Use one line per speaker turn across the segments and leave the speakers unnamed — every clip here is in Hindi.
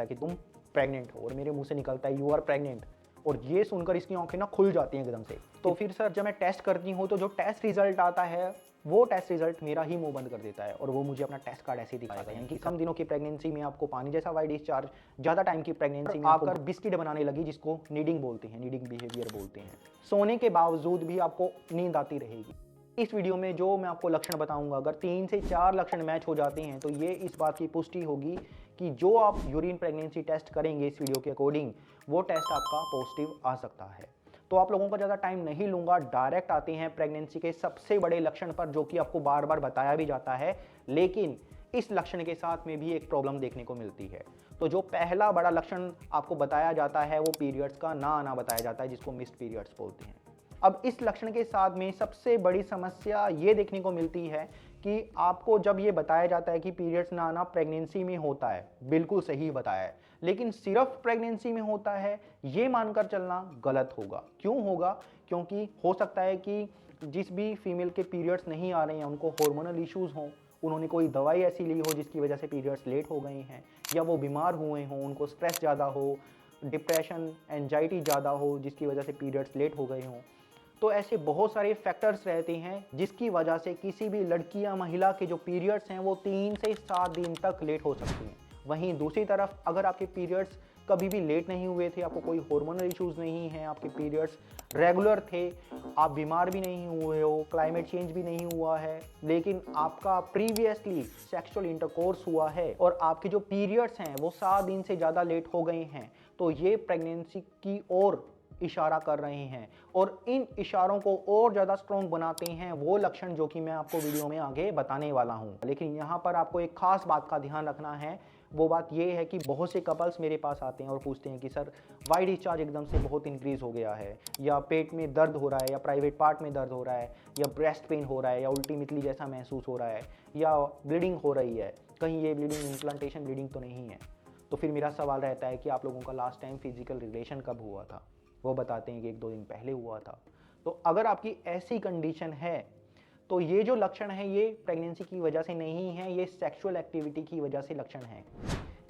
है कि तुम प्रेग्नेंट हो और मेरे मुंह से निकलता है यू आर प्रेग्नेंट, और ये सुनकर इसकी आंखें ना खुल जाती हैं एकदम से। तो फिर सर जब मैं टेस्ट करती हूँ तो जो टेस्ट रिजल्ट आता है वो टेस्ट रिजल्ट मेरा ही मुंह बंद कर देता है और वो मुझे अपना टेस्ट कार्ड ऐसे ही दिखाएगा। यानी कि कम दिनों की प्रेगनेंसी में आपको पानी जैसा वाइट डिस्चार्ज, ज़्यादा टाइम की प्रेगनेंसी में आकर बिस्किट बनाने लगी जिसको नीडिंग बोलते हैं, नीडिंग बिहेवियर बोलते हैं। सोने के बावजूद भी आपको नींद आती रहेगी। इस वीडियो में जो मैं आपको लक्षण बताऊंगा, अगर 3 से 4 लक्षण मैच हो जाते हैं तो ये इस बात की पुष्टि होगी कि जो आप यूरिन प्रेगनेंसी टेस्ट करेंगे इस वीडियो के अकॉर्डिंग, वो टेस्ट आपका पॉजिटिव आ सकता है। तो आप लोगों का ज़्यादा टाइम नहीं लूंगा, डायरेक्ट आते हैं प्रेगनेंसी के सबसे बड़े लक्षण पर, जो कि आपको बार बार बताया भी जाता है, लेकिन इस लक्षण के साथ में भी एक प्रॉब्लम देखने को मिलती है। तो जो पहला बड़ा लक्षण आपको बताया जाता है वो पीरियड्स का ना आना बताया जाता है, जिसको मिस्ड पीरियड्स बोलते हैं। अब इस लक्षण के साथ में सबसे बड़ी समस्या ये देखने को मिलती है कि आपको जब ये बताया जाता है कि पीरियड्स ना आना प्रेगनेंसी में होता है, बिल्कुल सही बताया है, लेकिन सिर्फ प्रेगनेंसी में होता है ये मानकर चलना गलत होगा। क्यों होगा? क्योंकि हो सकता है कि जिस भी फीमेल के पीरियड्स नहीं आ रहे हैं उनको हार्मोनल इश्यूज हों, उन्होंने कोई दवाई ऐसी ली हो जिसकी वजह से पीरियड्स लेट हो गए हैं, या वो बीमार हुए हों, उनको स्ट्रेस ज़्यादा हो, डिप्रेशन एंजाइटी ज़्यादा हो जिसकी वजह से पीरियड्स लेट हो गए हों। तो ऐसे बहुत सारे फैक्टर्स रहते हैं जिसकी वजह से किसी भी लड़की या महिला के जो पीरियड्स हैं वो 3 से 7 दिन तक लेट हो सकती हैं। वहीं दूसरी तरफ अगर आपके पीरियड्स कभी भी लेट नहीं हुए थे, आपको कोई हार्मोनल इश्यूज़ नहीं हैं, आपके पीरियड्स रेगुलर थे, आप बीमार भी नहीं हुए हो, क्लाइमेट चेंज भी नहीं हुआ है, लेकिन आपका प्रीवियसली सेक्सुअल इंटरकोर्स हुआ है और आपके जो पीरियड्स हैं वो 7 दिन से ज़्यादा लेट हो गए हैं, तो ये प्रेगनेंसी की ओर इशारा कर रहे हैं। और इन इशारों को और ज़्यादा स्ट्रॉन्ग बनाते हैं वो लक्षण जो कि मैं आपको वीडियो में आगे बताने वाला हूं। लेकिन यहाँ पर आपको एक खास बात का ध्यान रखना है, वो बात ये है कि बहुत से कपल्स मेरे पास आते हैं और पूछते हैं कि सर वाइट डिस्चार्ज एकदम से बहुत इंक्रीज हो गया है, या पेट में दर्द हो रहा है, या प्राइवेट पार्ट में दर्द हो रहा है, या ब्रेस्ट पेन हो रहा है, या उल्टी मितली जैसा महसूस हो रहा है, या ब्लीडिंग हो रही है, कहीं ये ब्लीडिंग इम्प्लांटेशन ब्लीडिंग तो नहीं है। तो फिर मेरा सवाल रहता है कि आप लोगों का लास्ट टाइम फिजिकल रिलेशन कब हुआ था? वो बताते हैं कि 1-2 दिन पहले हुआ था। तो अगर आपकी ऐसी कंडीशन है तो ये जो लक्षण है ये प्रेगनेंसी की वजह से नहीं है, ये सेक्सुअल एक्टिविटी की वजह से लक्षण है।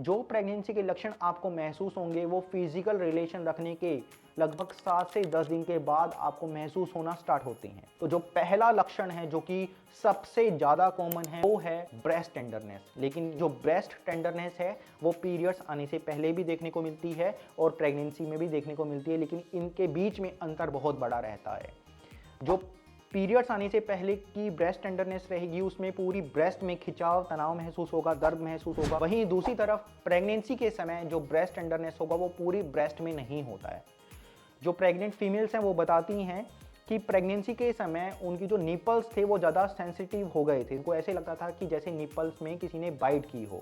जो प्रेगनेंसी के लक्षण आपको महसूस होंगे वो फिजिकल रिलेशन रखने के लगभग 7 से 10 दिन के बाद आपको महसूस होना स्टार्ट होते हैं। तो जो पहला लक्षण है जो कि सबसे ज़्यादा कॉमन है वो है ब्रेस्ट टेंडरनेस। लेकिन जो ब्रेस्ट टेंडरनेस है वो पीरियड्स आने से पहले भी देखने को मिलती है और प्रेगनेंसी में भी देखने को मिलती है, लेकिन इनके बीच में अंतर बहुत बड़ा रहता है। जो पीरियड्स आने से पहले की ब्रेस्ट टेंडरनेस रहेगी उसमें पूरी ब्रेस्ट में खिंचाव, तनाव महसूस होगा, दर्द महसूस होगा। वहीं दूसरी तरफ प्रेगनेंसी के समय जो ब्रेस्ट टेंडरनेस होगा वो पूरी ब्रेस्ट में नहीं होता है। जो प्रेग्नेंट फीमेल्स हैं वो बताती हैं कि प्रेगनेंसी के समय उनकी जो निपल्स थे वो ज़्यादा सेंसिटिव हो गए थे, उनको ऐसे लगता था कि जैसे निपल्स में किसी ने बाइट की हो,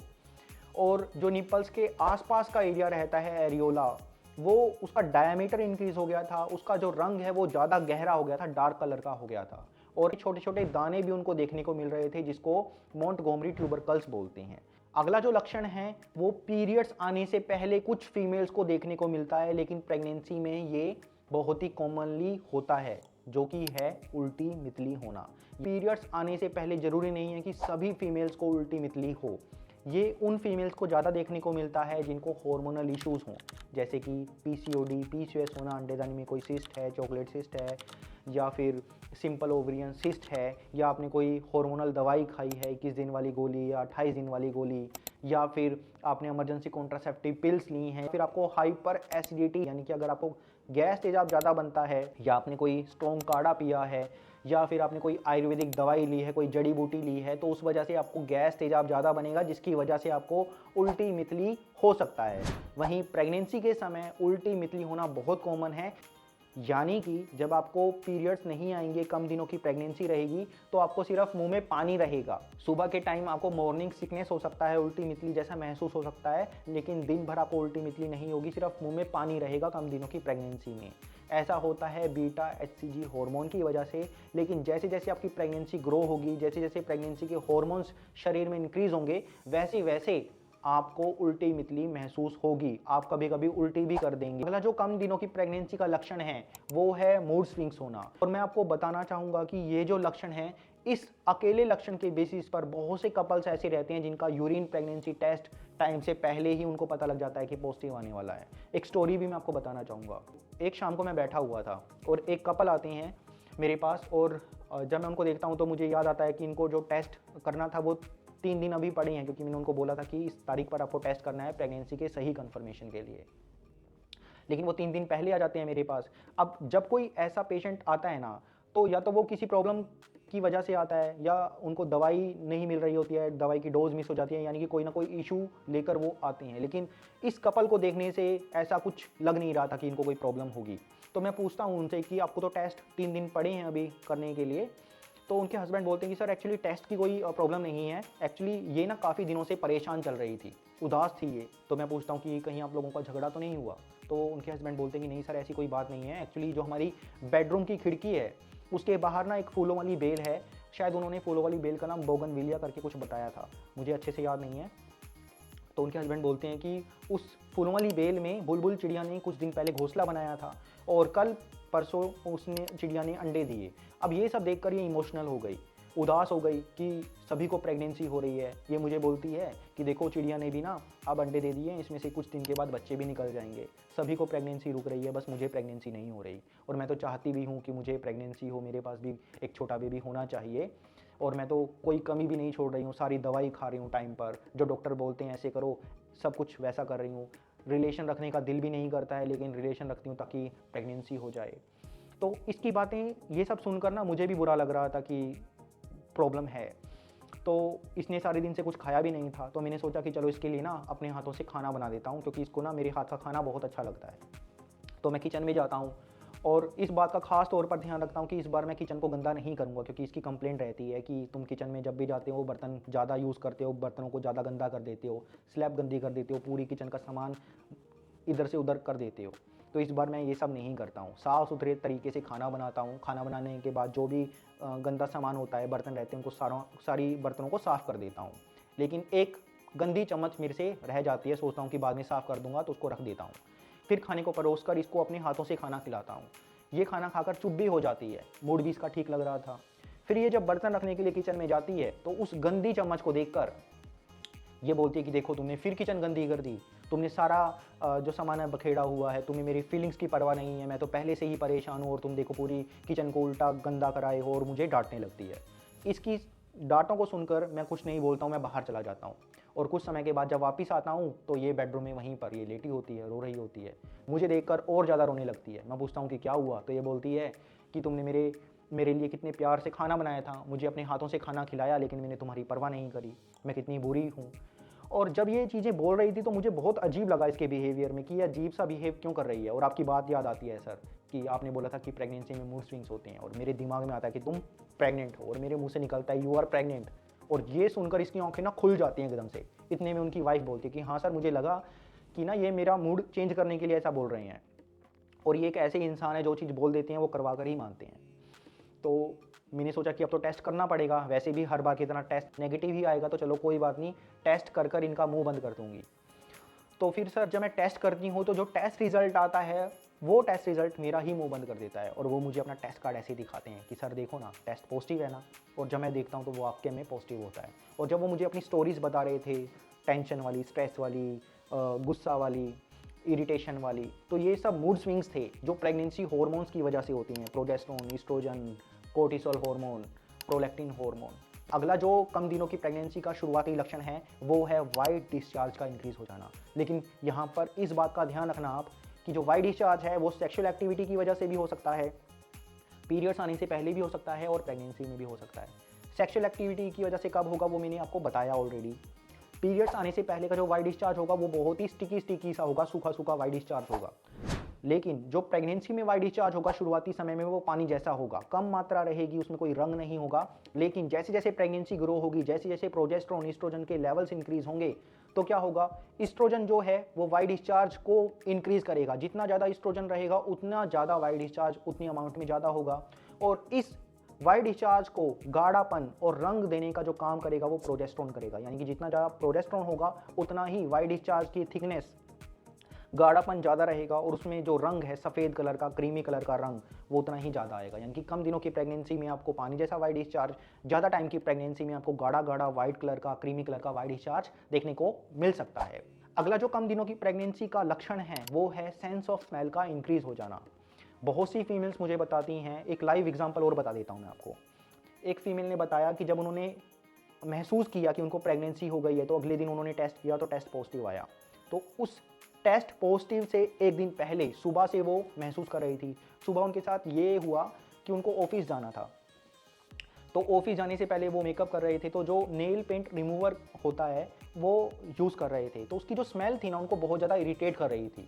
और जो निपल्स के आसपास का एरिया रहता है एरियोला, वो उसका डायमीटर इंक्रीज हो गया था, उसका जो रंग है वो ज़्यादा गहरा हो गया था, डार्क कलर का हो गया था, और छोटे छोटे दाने भी उनको देखने को मिल रहे थे जिसको मोंटगोमरी ट्यूबरकल्स बोलते हैं। अगला जो लक्षण है वो पीरियड्स आने से पहले कुछ फीमेल्स को देखने को मिलता है, लेकिन प्रेगनेंसी में ये बहुत ही कॉमनली होता है, जो कि है उल्टी मितली होना। पीरियड्स आने से पहले जरूरी नहीं है कि सभी फीमेल्स को उल्टी मितली हो, ये उन फीमेल्स को ज़्यादा देखने को मिलता है जिनको हार्मोनल इश्यूज़ हों, जैसे कि पीसीओडी, पीसीओएस होना, अंडेदानी में कोई सिस्ट है, चॉकलेट सिस्ट है, या फिर सिंपल ओवरियन सिस्ट है, या आपने कोई हार्मोनल दवाई खाई है 21 दिन वाली गोली या 28 दिन वाली गोली, या फिर आपने इमरजेंसी कॉन्ट्रासेप्टिव पिल्स ली हैं, फिर आपको हाइपर एसिडिटी यानी कि अगर आपको गैस तेजाब ज़्यादा बनता है, या आपने कोई स्ट्रॉन्ग काढ़ा पिया है, या फिर आपने कोई आयुर्वेदिक दवाई ली है, कोई जड़ी बूटी ली है, तो उस वजह से आपको गैस तेजाब ज़्यादा बनेगा जिसकी वजह से आपको उल्टी मितली हो सकता है। वहीं प्रेगनेंसी के समय उल्टी मितली होना बहुत कॉमन है, यानी कि जब आपको पीरियड्स नहीं आएंगे, कम दिनों की प्रेगनेंसी रहेगी, तो आपको सिर्फ मुंह में पानी रहेगा। सुबह के टाइम आपको मॉर्निंग सिकनेस हो सकता है, उल्टी मितली जैसा महसूस हो सकता है, लेकिन दिन भर आपको उल्टी मितली नहीं होगी, सिर्फ मुंह में पानी रहेगा कम दिनों की प्रेगनेंसी में। ऐसा होता है बीटा एचसीजी हार्मोन की वजह से, लेकिन जैसे जैसे आपकी प्रेगनेंसी ग्रो होगी, जैसे जैसे प्रेगनेंसी के हार्मोन्स शरीर में इंक्रीज होंगे, वैसे वैसे आपको उल्टी मितली महसूस होगी, आप कभी कभी उल्टी भी कर देंगे। अगला जो कम दिनों की प्रेगनेंसी का लक्षण है वो है मूड स्विंग्स होना, और मैं आपको बताना चाहूँगा कि ये जो लक्षण है इस अकेले लक्षण के बेसिस पर बहुत से कपल्स ऐसे रहते हैं जिनका यूरिन प्रेगनेंसी टेस्ट टाइम से पहले ही उनको पता लग जाता है कि पॉजिटिव आने वाला है। एक स्टोरी भी मैं आपको बताना चाहूँगा। एक शाम को मैं बैठा हुआ था और एक कपल आते हैं मेरे पास, और जब मैं उनको देखता हूँ तो मुझे याद आता है कि इनको जो टेस्ट करना था वो 3 दिन अभी पड़े हैं, क्योंकि मैंने उनको बोला था कि इस तारीख पर आपको टेस्ट करना है प्रेगनेंसी के सही कन्फर्मेशन के लिए। लेकिन वो 3 दिन पहले आ जाते हैं मेरे पास। अब जब कोई ऐसा पेशेंट आता है ना, तो या तो वो किसी प्रॉब्लम की वजह से आता है या उनको दवाई नहीं मिल रही होती है, दवाई की डोज मिस हो जाती है, यानी कि कोई ना कोई इशू लेकर वो आते हैं। लेकिन इस कपल को देखने से ऐसा कुछ लग नहीं रहा था कि इनको कोई प्रॉब्लम होगी। तो मैं पूछता हूँ उनसे कि आपको तो टेस्ट 3 दिन पड़े हैं अभी करने के लिए। तो उनके हस्बैंड बोलते हैं कि सर एक्चुअली टेस्ट की कोई प्रॉब्लम नहीं है, एक्चुअली ये ना काफ़ी दिनों से परेशान चल रही थी, उदास थी ये। तो मैं पूछता हूँ कि कहीं आप लोगों का झगड़ा तो नहीं हुआ? तो उनके हस्बैंड बोलते हैं कि नहीं सर ऐसी कोई बात नहीं है, एक्चुअली जो हमारी बेडरूम की खिड़की है उसके बाहर ना एक फूलों वाली बेल है, शायद उन्होंने फूलों वाली बेल का नाम बोगनविलिया करके कुछ बताया था, मुझे अच्छे से याद नहीं है। तो उनके हस्बैंड बोलते हैं कि उस फूलों वाली बेल में बुलबुल चिड़िया ने कुछ दिन पहले घोंसला बनाया था और कल परसों उसने चिड़िया ने अंडे दिए। अब ये सब देखकर ये इमोशनल हो गई, उदास हो गई कि सभी को प्रेगनेंसी हो रही है। ये मुझे बोलती है कि देखो चिड़िया ने भी ना अब अंडे दे दिए, इसमें से कुछ दिन के बाद बच्चे भी निकल जाएंगे, सभी को प्रेगनेंसी रुक रही है, बस मुझे प्रेगनेंसी नहीं हो रही। और मैं तो चाहती भी हूँ कि मुझे प्रेगनेंसी हो, मेरे पास भी एक छोटा बेबी होना चाहिए, और मैं तो कोई कमी भी नहीं छोड़ रही हूँ, सारी दवाई खा रही हूँ टाइम पर, जो डॉक्टर बोलते हैं ऐसे करो सब कुछ वैसा कर रही हूँ। रिलेशन रखने का दिल भी नहीं करता है, लेकिन रिलेशन रखती हूँ ताकि प्रेगनेंसी हो जाए। तो इसकी बातें ये सब सुनकर ना मुझे भी बुरा लग रहा था कि प्रॉब्लम है। तो इसने सारे दिन से कुछ खाया भी नहीं था, तो मैंने सोचा कि चलो इसके लिए ना अपने हाथों से खाना बना देता हूँ, क्योंकि इसको ना मेरे हाथ का खाना बहुत अच्छा लगता है। तो मैं किचन में जाता हूँ और इस बात का खास तौर पर ध्यान रखता हूँ कि इस बार मैं किचन को गंदा नहीं करूँगा, क्योंकि इसकी कंप्लेंट रहती है कि तुम किचन में जब भी जाते हो बर्तन ज़्यादा यूज़ करते हो, बर्तनों को ज़्यादा गंदा कर देते हो, स्लैब गंदी कर देते हो, पूरी किचन का सामान इधर से उधर कर देते हो। तो इस बार मैं ये सब नहीं करता हूँ, साफ़ सुथरे तरीके से खाना बनाता हूँ। खाना बनाने के बाद जो भी गंदा सामान होता है, बर्तन रहते हैं, उनको सारी बर्तनों को साफ़ कर देता हूँ। लेकिन एक गंदी चम्मच मेरे से रह जाती है, सोचता हूँ कि बाद में साफ़ कर दूंगा, तो उसको रख देता हूँ। फिर खाने को परोस कर इसको अपने हाथों से खाना खिलाता हूँ। ये खाना खाकर चुप भी हो जाती है, मूड भी इसका ठीक लग रहा था। फिर ये जब बर्तन रखने के लिए किचन में जाती है तो उस गंदी चम्मच को देखकर ये बोलती है कि देखो तुमने फिर किचन गंदी कर दी, तुमने सारा जो सामान है बखेड़ा हुआ है, तुम्हें मेरी फीलिंग्स की परवाह नहीं है, मैं तो पहले से ही परेशान हूँ और तुम देखो पूरी किचन को उल्टा गंदा कराए हो, और मुझे डांटने लगती है। इसकी डांटों को सुनकर मैं कुछ नहीं बोलता हूँ, मैं बाहर चला जाता हूँ। और कुछ समय के बाद जब वापस आता हूँ तो ये बेडरूम में वहीं पर ये लेटी होती है, रो रही होती है। मुझे देखकर और ज़्यादा रोने लगती है। मैं पूछता हूँ कि क्या हुआ? तो ये बोलती है कि तुमने मेरे लिए कितने प्यार से खाना बनाया था, मुझे अपने हाथों से खाना खिलाया, लेकिन मैंने तुम्हारी परवाह नहीं करी, मैं कितनी बुरी हूँ। और जब ये चीज़ें बोल रही थी तो मुझे बहुत अजीब लगा इसके बिहेवियर में कि ये अजीब सा बिहेव क्यों कर रही है। और आपकी बात याद आती है सर कि आपने बोला था कि प्रेगनेंसी में मूड स्विंग्स होते हैं, और मेरे दिमाग में आता है कि तुम प्रेग्नेंट हो, और मेरे मुंह से निकलता है यू आर प्रेग्नेंट। और ये सुनकर इसकी आंखें ना खुल जाती हैं एकदम से। इतने में उनकी वाइफ बोलती है कि हाँ सर, मुझे लगा कि ना ये मेरा मूड चेंज करने के लिए ऐसा बोल रहे हैं, और ये एक ऐसे इंसान है जो चीज़ बोल देते हैं वो करवा कर ही मानते हैं। तो मैंने सोचा कि अब तो टेस्ट करना पड़ेगा, वैसे भी हर बार की तरह टेस्ट नेगेटिव ही आएगा, तो चलो कोई बात नहीं, टेस्ट कर कर इनका मुंह बंद कर दूंगी। तो फिर सर जब मैं टेस्ट करती हूँ तो जो टेस्ट रिजल्ट आता है वो टेस्ट रिजल्ट मेरा ही मुंह बंद कर देता है, और वो मुझे अपना टेस्ट कार्ड ऐसे दिखाते हैं कि सर देखो ना टेस्ट पॉजिटिव है ना। और जब मैं देखता हूँ तो वो आपके में पॉजिटिव होता है। और जब वो मुझे अपनी स्टोरीज बता रहे थे, टेंशन वाली, स्ट्रेस वाली, गुस्सा वाली, इरिटेशन वाली, तो ये सब मूड स्विंग्स थे जो प्रेगनेंसी हार्मोन्स की वजह से होती हैं। Progesterone, oestrogen, cortisol hormone, prolactin hormone. अगला जो कम दिनों की प्रेगनेंसी का शुरुआती लक्षण है वो है वाइट डिस्चार्ज का इंक्रीज हो जाना। लेकिन यहाँ पर इस बात का ध्यान रखना आप कि जो वाइट डिस्चार्ज है वो सेक्सुअल एक्टिविटी की वजह से भी हो सकता है, पीरियड्स आने से पहले भी हो सकता है, और प्रेगनेंसी में भी हो सकता है। सेक्सुअल एक्टिविटी की वजह से कब होगा वो मैंने आपको बताया ऑलरेडी। पीरियड्स आने से पहले का जो वाइट डिस्चार्ज होगा वो बहुत ही स्टिकी सा होगा, सूखा सूखा वाइट डिस्चार्ज होगा। लेकिन जो प्रेगनेंसी में वाइट डिस्चार्ज होगा शुरुआती समय में वो पानी जैसा होगा, कम मात्रा रहेगी, उसमें कोई रंग नहीं होगा। लेकिन जैसे जैसे प्रेगनेंसी ग्रो होगी, जैसे जैसे प्रोजेस्टेरोन, ईस्ट्रोजन के लेवल्स इंक्रीज होंगे, तो क्या होगा, ईस्ट्रोजन जो है वो वाइट डिस्चार्ज को इंक्रीज करेगा। जितना ज़्यादा ईस्ट्रोजन रहेगा उतना ज़्यादा वाइट डिस्चार्ज उतनी अमाउंट में ज़्यादा होगा। और इस वाइट डिस्चार्ज को गाढ़ापन और रंग देने का जो काम करेगा वो प्रोजेस्टेरोन करेगा। यानी कि जितना ज़्यादा प्रोजेस्टेरोन होगा उतना ही वाइट डिस्चार्ज की थिकनेस गाढ़ापन ज़्यादा रहेगा और उसमें जो रंग है सफ़ेद कलर का, क्रीमी कलर का रंग, वो उतना ही ज़्यादा आएगा। यानी कि कम दिनों की प्रेगनेंसी में आपको पानी जैसा वाइट डिस्चार्ज, ज़्यादा टाइम की प्रेगनेंसी में आपको गाढ़ा गाढ़ा वाइट कलर का, क्रीमी कलर का वाइट डिस्चार्ज देखने को मिल सकता है। अगला जो कम दिनों की प्रेगनेंसी का लक्षण है वो है सेंस ऑफ स्मेल का इंक्रीज हो जाना। बहुत सी फीमेल्स मुझे बताती हैं, एक लाइव एग्जांपल और बता देता हूँ मैं आपको। एक फीमेल ने बताया कि जब उन्होंने महसूस किया कि उनको प्रेगनेंसी हो गई है तो अगले दिन उन्होंने टेस्ट किया तो टेस्ट पॉजिटिव आया। तो उस टेस्ट पॉजिटिव से एक दिन पहले सुबह से वो महसूस कर रही थी। सुबह उनके साथ ये हुआ कि उनको ऑफिस जाना था, तो ऑफिस जाने से पहले वो मेकअप कर रहे थे, तो जो नेल पेंट रिमूवर होता है वो यूज़ कर रहे थे। तो उसकी जो स्मेल थी ना उनको बहुत ज़्यादा इरिटेट कर रही थी।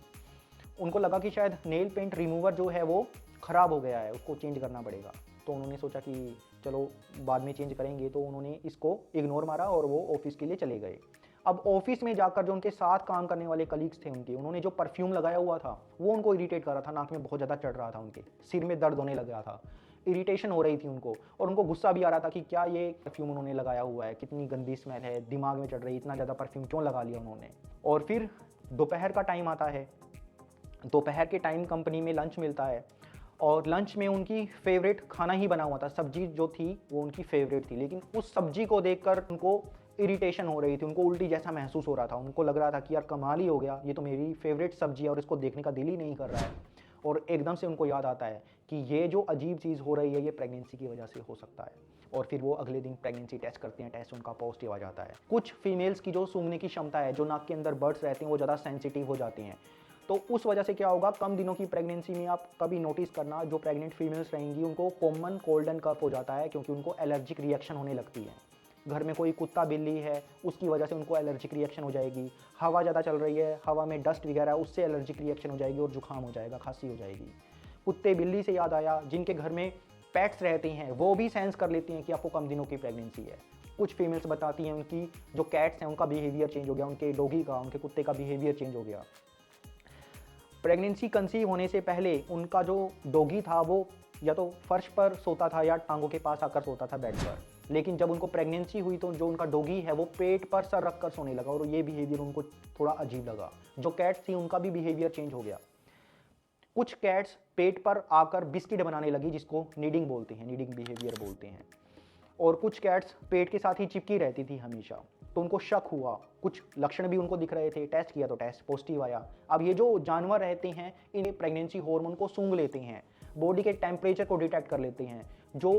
उनको लगा कि शायद नेल पेंट रिमूवर जो है वो ख़राब हो गया है, उसको चेंज करना पड़ेगा। तो उन्होंने सोचा कि चलो बाद में चेंज करेंगे, तो उन्होंने इसको इग्नोर मारा और वो ऑफिस के लिए चले गए। अब ऑफिस में जाकर जो उनके साथ काम करने वाले कलीग्स थे उनके, उन्होंने जो परफ्यूम लगाया हुआ था वो उनको इरिटेट कर रहा था, नाक में बहुत ज़्यादा चढ़ रहा था, उनके सिर में दर्द होने लग गया था, इरिटेशन हो रही थी उनको, और उनको गुस्सा भी आ रहा था कि क्या ये परफ्यूम उन्होंने लगाया हुआ है, कितनी गंदी स्मेल है, दिमाग में चढ़ रही, इतना ज़्यादा परफ्यूम क्यों लगा लिया उन्होंने। और फिर दोपहर का टाइम आता है, दोपहर के टाइम कंपनी में लंच मिलता है और लंच में उनकी फेवरेट खाना ही बना हुआ था, सब्जी जो थी वो उनकी फेवरेट थी, लेकिन उस सब्जी को देखकर उनको इरिटेशन हो रही थी, उनको उल्टी जैसा महसूस हो रहा था। उनको लग रहा था कि यार कमाल ही हो गया, ये तो मेरी फेवरेट सब्जी है और इसको देखने का दिल ही नहीं कर रहा है। और एकदम से उनको याद आता है कि ये जो अजीब चीज़ हो रही है ये प्रेगनेंसी की वजह से हो सकता है। और फिर वो अगले दिन प्रेगनेंसी टेस्ट करते हैं, टेस्ट उनका पॉजिटिव आ जाता है। कुछ फीमेल्स की जो सूंघने की क्षमता है, जो नाक के अंदर बर्ड्स रहते हैं वो ज़्यादा सेंसिटिव हो जाती हैं। तो उस वजह से क्या होगा, कम दिनों की प्रेगनेंसी में आप कभी नोटिस करना, जो प्रेग्नेंट फीमेल्स रहेंगी उनको कॉमन कोल्ड एंड कफ हो जाता है, क्योंकि उनको एलर्जिक रिएक्शन होने लगती है। घर में कोई कुत्ता बिल्ली है उसकी वजह से उनको एलर्जिक रिएक्शन हो जाएगी, हवा ज़्यादा चल रही है, हवा में डस्ट वगैरह उससे एलर्जिक रिएक्शन हो जाएगी और जुकाम हो जाएगा, खांसी हो जाएगी। कुत्ते बिल्ली से याद आया, जिनके घर में पेट्स रहते हैं वो भी सेंस कर लेती हैं कि आपको कम दिनों की प्रेगनेंसी है। कुछ फीमेल्स बताती हैं उनकी जो कैट्स हैं उनका बिहेवियर चेंज हो गया, उनके डॉगी का, उनके कुत्ते का बिहेवियर चेंज हो गया। प्रेगनेंसी कंसीव होने से पहले उनका जो डॉगी था वो या तो फर्श पर सोता था या टांगों के पास आकर सोता था बेड पर, लेकिन जब उनको प्रेगनेंसी हुई तो जो उनका डॉगी है वो पेट पर सर रखकर सोने लगा और ये बिहेवियर उनको थोड़ा अजीब लगा। जो कैट्स थी उनका भी बिहेवियर चेंज हो गया। कुछ कैट्स पेट पर आकर बिस्किट बनाने लगी, जिसको नीडिंग बोलते हैं, नीडिंग बिहेवियर बोलते हैं। और कुछ कैट्स पेट के साथ ही चिपकी रहती थी हमेशा, तो उनको शक हुआ, कुछ लक्षण भी उनको दिख रहे थे, टेस्ट किया तो टेस्ट पॉजिटिव आया। अब ये जो जानवर रहते हैं इन्हें प्रेगनेंसी हार्मोन को सूंघ लेते हैं, बॉडी के टेम्परेचर को डिटेक्ट कर लेते हैं। जो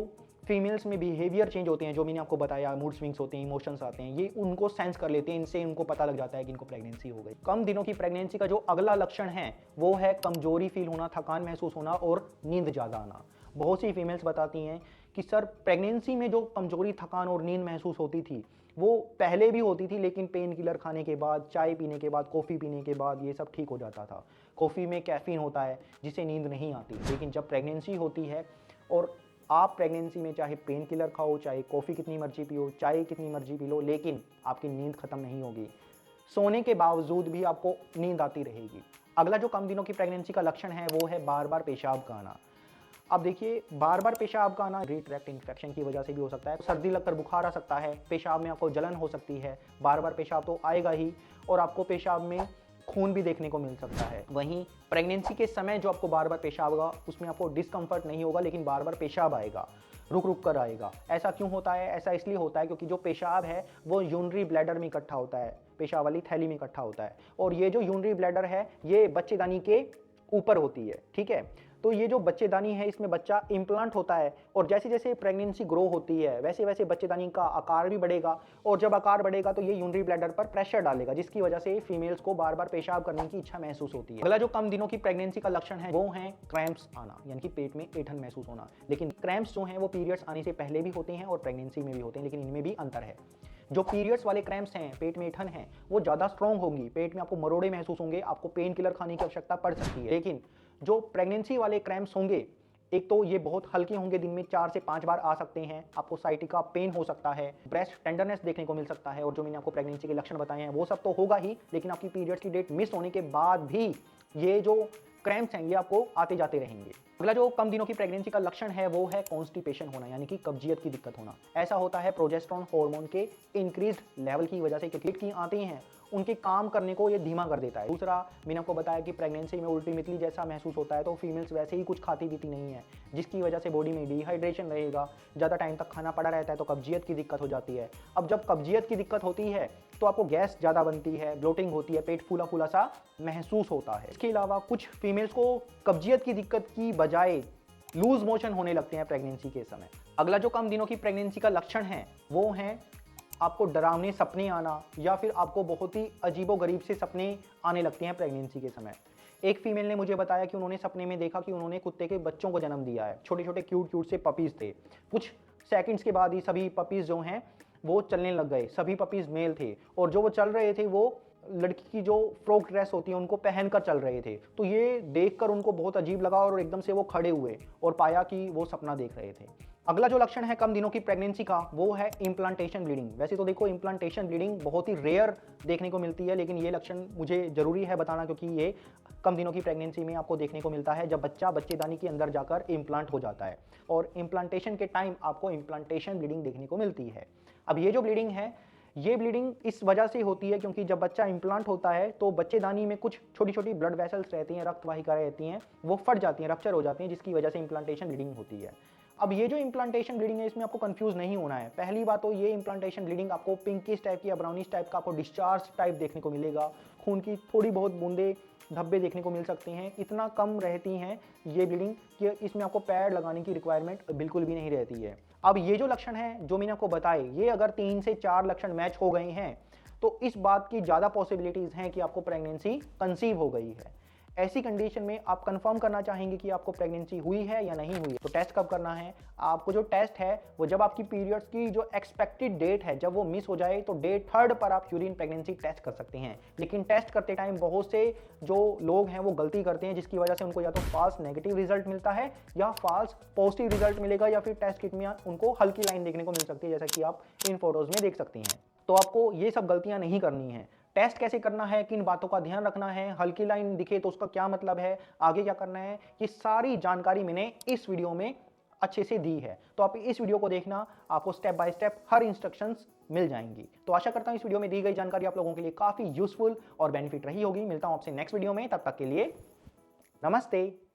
फीमेल्स में बिहेवियर चेंज होते हैं, जो मैंने आपको बताया, मूड स्विंग्स होते हैं, इमोशंस आते हैं, ये उनको सेंस कर लेते हैं, इनसे उनको पता लग जाता है कि इनको प्रेगनेंसी हो गई। कम दिनों की प्रेगनेंसी का जो अगला लक्षण है वो है कमजोरी फील होना, थकान महसूस होना और नींद ज़्यादा आना। बहुत सी फीमेल्स बताती हैं कि सर प्रेगनेंसी में जो कमजोरी, थकान और नींद महसूस होती थी वो पहले भी होती थी, लेकिन पेन किलर खाने के बाद, चाय पीने के बाद, कॉफ़ी पीने के बाद ये सब ठीक हो जाता था। कॉफ़ी में कैफीन होता है जिससे नींद नहीं आती, लेकिन जब प्रेगनेंसी होती है और आप प्रेगनेंसी में चाहे पेन किलर खाओ, चाहे कॉफ़ी कितनी मर्जी पियो, चाय कितनी मर्जी पी लो, लेकिन आपकी नींद खत्म नहीं होगी। सोने के बावजूद भी आपको नींद आती रहेगी। अगला जो कम दिनों की प्रेगनेंसी का लक्षण है वो है बार बार पेशाब का आना। अब देखिए, बार बार पेशाब का आना यूरिनरी ट्रैक्ट इन्फेक्शन की वजह से भी हो सकता है, सर्दी लगकर बुखार आ सकता है, पेशाब में आपको जलन हो सकती है, बार बार पेशाब तो आएगा ही और आपको पेशाब में खून भी देखने को मिल सकता है। वहीं प्रेगनेंसी के समय जो आपको बार बार पेशाब होगा उसमें आपको डिस्कम्फर्ट नहीं होगा, लेकिन बार बार पेशाब आएगा, रुक रुक कर आएगा। ऐसा क्यों होता है? ऐसा इसलिए होता है क्योंकि जो पेशाब है वो यूरिनरी ब्लैडर में इकट्ठा होता है, पेशाब वाली थैली में इकट्ठा होता है, और ये जो यूरिनरी ब्लैडर है ये बच्चेदानी के ऊपर होती है, ठीक है। तो ये जो बच्चेदानी है इसमें बच्चा इम्प्लांट होता है और जैसे जैसे प्रेगनेंसी ग्रो होती है वैसे वैसे बच्चेदानी का आकार भी बढ़ेगा, और जब आकार बढ़ेगा तो ये यूरिनरी ब्लैडर पर प्रेशर डालेगा, जिसकी वजह से फीमेल्स को बार बार पेशाब करने की इच्छा महसूस होती है। अगला जो कम दिनों की प्रेगनेंसी का लक्षण है वो है क्रैम्प्स आना, यानी कि पेट में ऐंठन महसूस होना। लेकिन क्रैम्प्स जो हैं वो पीरियड्स आने से पहले भी होते हैं और प्रेगनेंसी में भी होते हैं, लेकिन इनमें भी अंतर है। जो पीरियड्स वाले क्रैम्प्स हैं, पेट में ऐंठन है, वो ज़्यादा स्ट्रॉन्ग होंगी, पेट में आपको मरोड़े महसूस होंगे, आपको पेन किलर खाने की आवश्यकता पड़ सकती है। लेकिन जो प्रेगनेंसी वाले क्रैम्प्स होंगे, एक तो ये बहुत हल्के होंगे, दिन में 4 से 5 बार आ सकते हैं, आपको साइटिका पेन हो सकता है, ब्रेस्ट टेंडरनेस देखने को मिल सकता है, और जो मैंने आपको प्रेगनेंसी के लक्षण बताए हैं वो सब तो होगा ही, लेकिन आपकी पीरियड्स की डेट मिस होने के बाद भी ये जो क्रैम्प्स हैं ये आपको आते जाते रहेंगे। अगला जो कम दिनों की प्रेगनेंसी का लक्षण है वो है कॉन्स्टिपेशन होना, यानी कि कब्जियत की दिक्कत होना। ऐसा होता है प्रोजेस्टेरोन हार्मोन के इंक्रीज्ड लेवल की वजह से, क्योंकि की आती हैं उनके काम करने को ये धीमा कर देता है। दूसरा, मैंने आपको बताया कि प्रेगनेंसी में अल्टीमेटली जैसा महसूस होता है तो फीमेल्स वैसे ही कुछ खाती पीती नहीं है, जिसकी वजह से बॉडी में डिहाइड्रेशन रहेगा, ज़्यादा टाइम तक खाना पड़ा रहता है तो कब्जियत की दिक्कत हो जाती है। अब जब कब्जियत की दिक्कत होती है तो आपको गैस ज़्यादा बनती है, ब्लोटिंग होती है, पेट फूला फूला सा महसूस होता है। इसके अलावा कुछ फीमेल्स को कब्जियत की दिक्कत की बजाय लूज मोशन होने लगते हैं प्रेगनेंसी के समय। अगला जो कम दिनों की प्रेगनेंसी का लक्षण है वो है आपको डरावने सपने आना, या फिर आपको बहुत ही अजीबोगरीब से सपने आने लगते हैं प्रेगनेंसी के समय। एक फीमेल ने मुझे बताया कि उन्होंने सपने में देखा कि उन्होंने कुत्ते के बच्चों को जन्म दिया है। छोटे छोटे क्यूट क्यूट से पपीज़ थे। कुछ सेकंड्स के बाद ही सभी पपीज़ जो हैं वो चलने लग गए। सभी पपीज़ मेल थे और जो वो चल रहे थे वो लड़की की जो फ्रॉक ड्रेस होती है उनको पहनकर चल रहे थे। तो ये देखकर उनको बहुत अजीब लगा और एकदम से वो खड़े हुए और पाया कि वो सपना देख रहे थे। अगला जो लक्षण है कम दिनों की प्रेगनेंसी का वो है इम्प्लांटेशन ब्लीडिंग। वैसे तो देखो इम्प्लांटेशन ब्लीडिंग बहुत ही रेयर देखने को मिलती है, लेकिन ये लक्षण मुझे ज़रूरी है बताना क्योंकि ये कम दिनों की प्रेगनेंसी में आपको देखने को मिलता है जब बच्चा बच्चेदानी के अंदर जाकर इम्प्लांट हो जाता है और इम्प्लांटेशन के टाइम आपको इम्प्लांटेशन ब्लीडिंग देखने को मिलती है। अब ये जो ब्लीडिंग है ये ब्लीडिंग इस वजह से होती है क्योंकि जब बच्चा इम्प्लांट होता है तो बच्चेदानी में कुछ छोटी छोटी ब्लड वेसल्स रहती हैं, रक्त वाहिका रहती हैं, वो फट जाती हैं, रप्चर हो जाती हैं, जिसकी वजह से इम्प्लांटेशन ब्लीडिंग होती है। अब ये जो इम्प्लांटेशन ब्लीडिंग है इसमें आपको कंफ्यूज नहीं होना है। पहली बात तो ये इम्प्लांटेशन ब्लीडिंग आपको पिंकिश टाइप की या ब्राउनिश टाइप का आपको डिस्चार्ज टाइप देखने को मिलेगा। खून की थोड़ी बहुत बूंदे धब्बे देखने को मिल सकते हैं। इतना कम रहती हैं ये ब्लीडिंग कि इसमें आपको पैड लगाने की रिक्वायरमेंट बिल्कुल भी नहीं रहती है। अब ये जो लक्षण है जो मैंने आपको बताए, ये अगर 3 से 4 लक्षण मैच हो गए हैं तो इस बात की ज़्यादा पॉसिबिलिटीज़ हैं कि आपको प्रेगनेंसी कंसीव हो गई है। ऐसी कंडीशन में आप कंफर्म करना चाहेंगे कि आपको प्रेगनेंसी हुई है या नहीं हुई है। तो टेस्ट कब करना है? आपको जो टेस्ट है वो जब आपकी पीरियड्स की जो एक्सपेक्टेड डेट है जब वो मिस हो जाए तो डे 3 पर आप यूरिन प्रेगनेंसी टेस्ट कर सकते हैं। लेकिन टेस्ट करते टाइम बहुत से जो लोग हैं वो गलती करते हैं, जिसकी वजह से उनको या तो फॉल्स नेगेटिव रिजल्ट मिलता है या फॉल्स पॉजिटिव रिजल्ट मिलेगा, या फिर टेस्ट किट में उनको हल्की लाइन देखने को मिल सकती है, जैसा कि आप इन फोटोज में देख सकती हैं। तो आपको ये सब गलतियां नहीं करनी है। टेस्ट कैसे करना है, किन बातों का ध्यान रखना है, हल्की लाइन दिखे तो उसका क्या मतलब है, आगे क्या करना है, ये सारी जानकारी मैंने इस वीडियो में अच्छे से दी है। तो आप इस वीडियो को देखना, आपको स्टेप बाय स्टेप हर इंस्ट्रक्शंस मिल जाएंगी। तो आशा करता हूं इस वीडियो में दी गई जानकारी आप लोगों के लिए काफी यूजफुल और बेनिफिट रही होगी। मिलता हूं आपसे नेक्स्ट वीडियो में, तब तक के लिए नमस्ते।